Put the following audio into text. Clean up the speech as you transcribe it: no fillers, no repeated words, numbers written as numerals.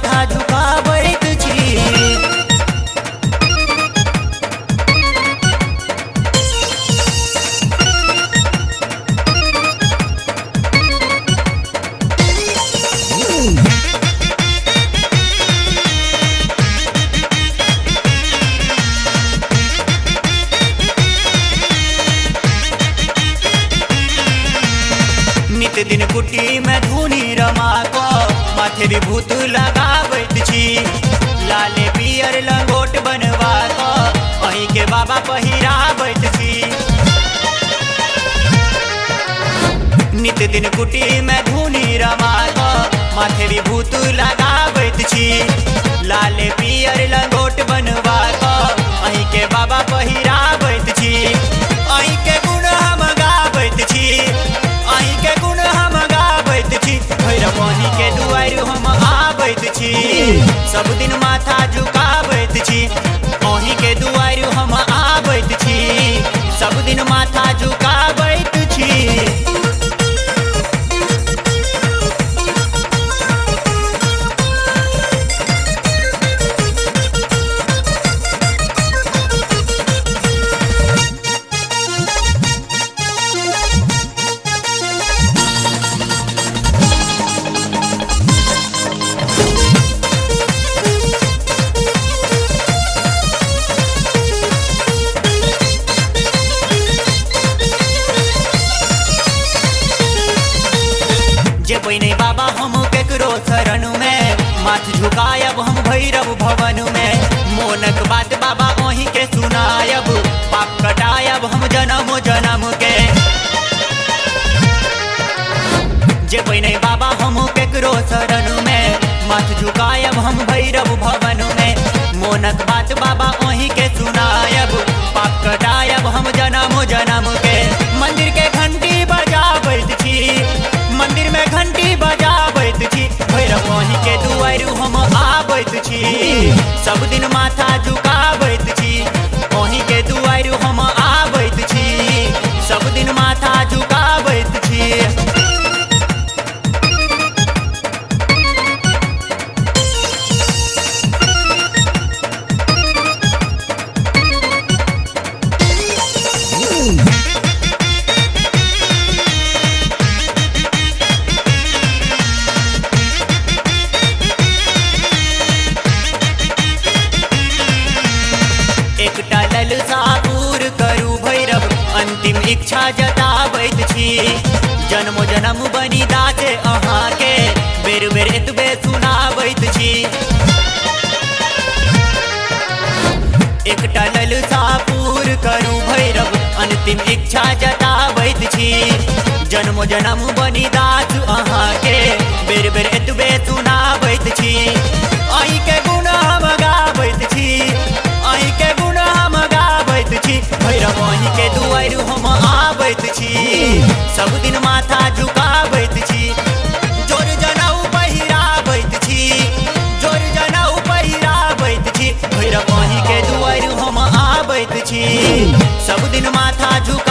माथा झुकाबैत छी। नित दिन कुटी में धुनी रमा को माथे विभूत लगाबैत छी। लाले पियर लंगोट बनवा को अहीं के बाबा पहिराबैत छी। नित दिन कुटी में धुनी रमा को माथे विभूत लगाबैत छी। लाले पियर लंगोट बनवा को अहीं के बाबा पहिराबैत छी। अहीं के गुण हम गाबैत छी, अहीं के गुण हम गाबैत छी। भैरवनी के दुआर हम आबैत छी, सब दिन माथा झुकाबैत छी। अहीं के दुआर हम आबैत छी, सब दिन माथा झुकाबैत छी। जे पहिने बाबा हम केकरो शरण में माथ झुकायब हम भैरव भवन में। मोनक बात बाबा ओही के सुनायब, पाप कटायब हम जन्म जन्म के। जे पहिने बाबा हम केकरो शरण में माथ झुकायब हम भैरव भवन में। मोनक बात बाबा ओही के सुनायब, पाप कटायब हम जन्म जन्म के। मंदिर के घंटी बजाबैत छी, मंदिर में घंटी बजाबैत छी। भैरवनी के दुआर हम आबैत छी, सब दिन माथा झुकाबैत छी। ओही के दुआर हम आबैत छी, सब दिन माथा झुकाबैत छी। एकटा ललसा पूर करू भैरव, अंतिम इच्छा जताबैत छी। जन्म जन्म बनी दासे अहाँ के, बेर बेर एतबे सुनाबैत छी। एकटा ललसा पूर करू भैरव, अंतिम इच्छा जताबैत छी। जन्म जन्म बनी दास अहाँ के, बेर बेर एतबे सुनाबैत छी। अहीं के गुण हम गाबैत छी, अहीं के गुण हम गाबैत छी। भैरवनी के दुआर हम आबैत छी, सब दिन माथा झुकाबैत छी। जोर जनेऊ पहिराबैत छी, जोर जनेऊ पहिराबैत छी। भैरवनी के दुआर हम आबैत छी, सब दिन माथा झुका